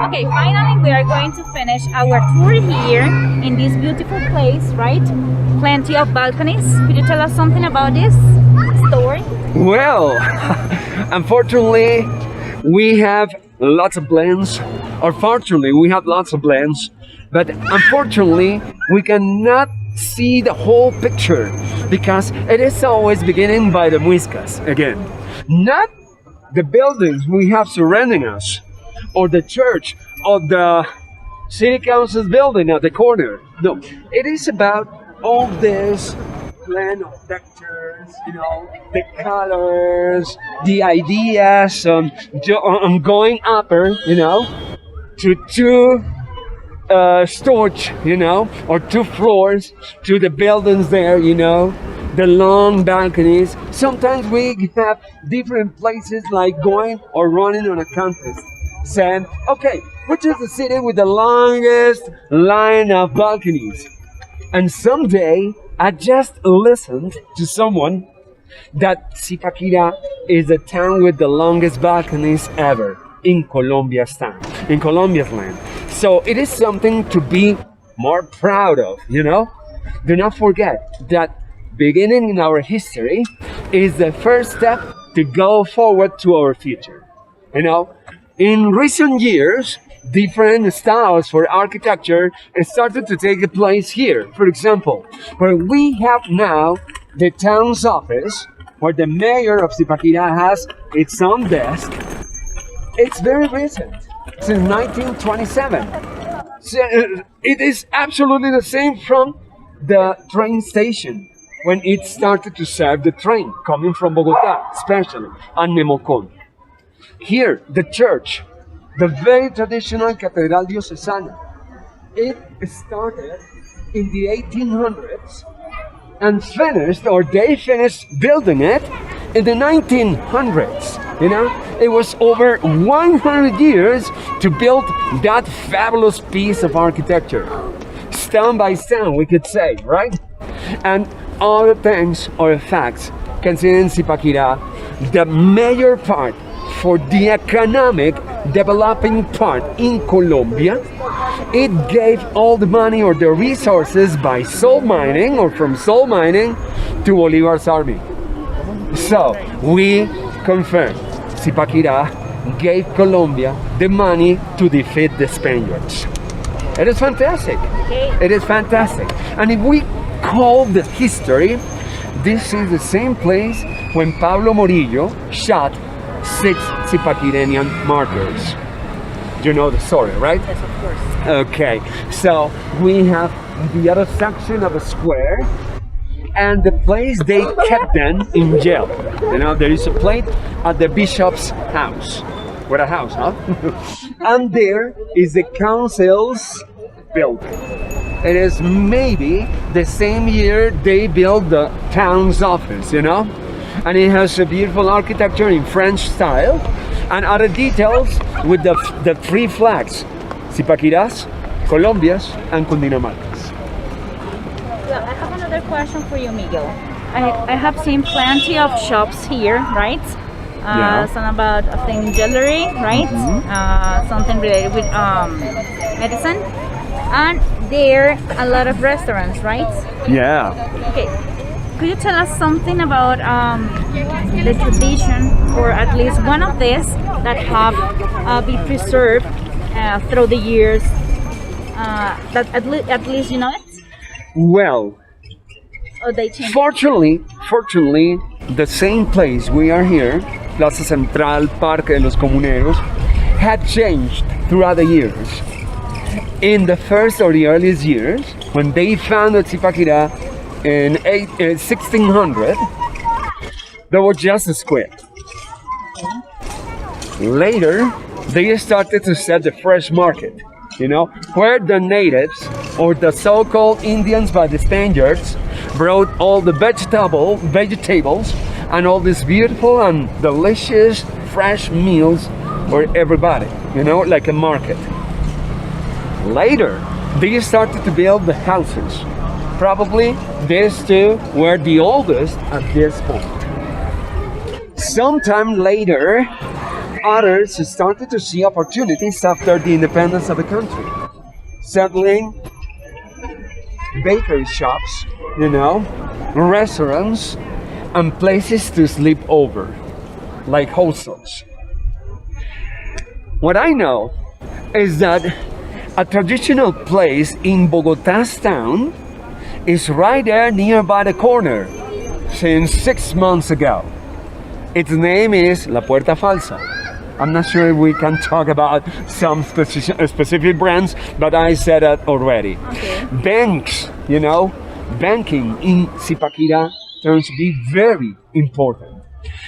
Okay, finally we are going to finish our tour here in this beautiful place, right? Plenty of balconies. Could you tell us something about this story? Well, unfortunately, we have lots of plans. Or fortunately, we have lots of plans. But unfortunately, we cannot see the whole picture because it is always beginning by the muiscas again. Not the buildings we have surrounding us, or the church, or the city council's building at the corner. No, it is about all this plan of vectors, the colors, the ideas on going upper, to two storage, or 2 floors to the buildings there, the long balconies. Sometimes we have different places like going or running on a contest, saying, okay, which is the city with the longest line of balconies? And someday I just listened to someone that Zipaquirá is the town with the longest balconies ever in Colombia's land. So it is something to be more proud of, Do not forget that beginning in our history is the first step to go forward to our future. In recent years, different styles for architecture started to take place here. For example, where we have now the town's office, where the mayor of Zipaquirá has its own desk. It's very recent, since 1927. So, it is absolutely the same from the train station, when it started to serve the train coming from Bogotá, especially, and Nemocón. Here, the church, the very traditional Cathedral diocesana. It started in the 1800s and they finished building it in the 1900s. It was over 100 years to build that fabulous piece of architecture. Stone by stone, we could say, right? And other things or facts, considering Zipaquirá, the major part for the economic developing part in Colombia, it gave all the money or the resources by soul mining or from soul mining to Bolivar's army. So we confirm Zipaquirá gave Colombia the money to defeat the Spaniards. It is fantastic. It is fantastic. And if we call the history, this is the same place when Pablo Morillo shot 6 Zipaquireñan martyrs. You know the story, right? Yes, of course. Okay, so we have the other section of a square and the place they kept them in jail. There is a plate at the bishop's house. What a house, huh? And there is the council's building. It is maybe the same year they built the town's office, And it has a beautiful architecture in French style and other details with the 3 flags, Zipaquirás, Colombia's, and Cundinamarca's. Well, I have another question for you, Miguel. I have seen plenty of shops here, right? Some about, I think, jewelry, right? Something related with medicine. And there are a lot of restaurants, right? Yeah. Okay. Could you tell us something about the tradition, or at least one of these that have been preserved through the years? That at least you know it? Well, or they changed? Fortunately, the same place we are here, Plaza Central, Parque de los Comuneros, had changed throughout the years. In the first or the earliest years, when they founded Zipaquirá in 1600, there was just a square. Later, they started to set the fresh market, where the natives, or the so-called Indians by the Spaniards, brought all the vegetables and all these beautiful and delicious fresh meals for everybody, like a market. Later, they started to build the houses. Probably these two were the oldest at this point. Sometime later, others started to see opportunities after the independence of the country, settling bakery shops, restaurants, and places to sleep over, like hostels. What I know is that a traditional place in Bogota's town is right there nearby the corner since 6 months ago. Its name is La Puerta Falsa. I'm not sure if we can talk about some specific brands, but I said that already. Okay. Banks, banking in Zipaquirá turns to be very important.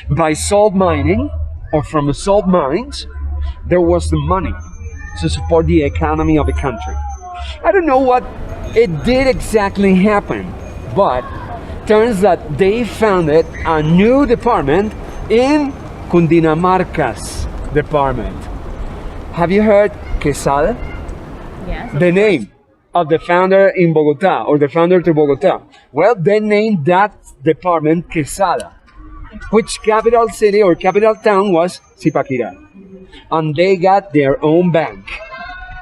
By salt mining, or from the salt mines, there was the money to support the economy of the country. I don't know what it did exactly happen, but turns that they founded a new department in Cundinamarca's department. Have you heard Quesada? Yes. The name of the founder in Bogota, or the founder to Bogota. Well, they named that department Quesada, which capital city or capital town was Zipaquirá. And they got their own bank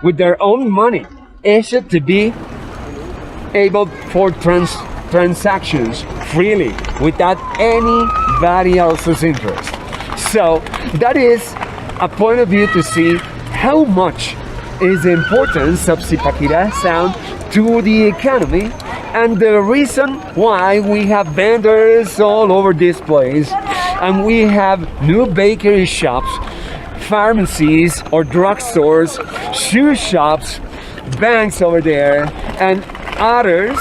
with their own money issued to be able for transactions freely without anybody else's interest. So that is a point of view to see how much is the importance of Zipaquirá sound to the economy and the reason why we have vendors all over this place and we have new bakery shops, pharmacies or drugstores, shoe shops, banks over there, and others,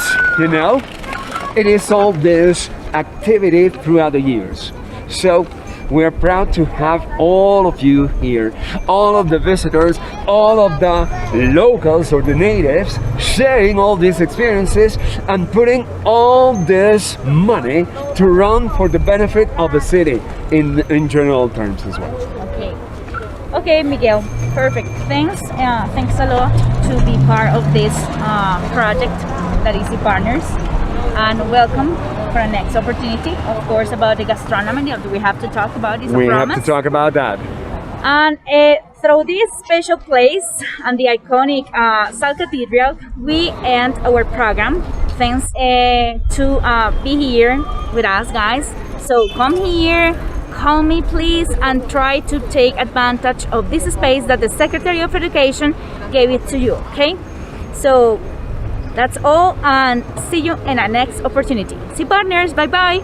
it is all this activity throughout the years. So we're proud to have all of you here, all of the visitors, all of the locals or the natives sharing all these experiences and putting all this money to run for the benefit of the city in general terms as well. Okay, Miguel, perfect. Thanks a lot to be part of this project that is the Partners, and welcome for the next opportunity. Of course, about the gastronomy that we have to talk about is a we promise. have to talk about that. And through this special place and the iconic Cathedral, we end our program. Thanks to be here with us, guys. So come here, call me please, and try to take advantage of this space that the Secretary of Education gave it to you, okay? So that's all, and see you in our next opportunity. See, partners, bye-bye.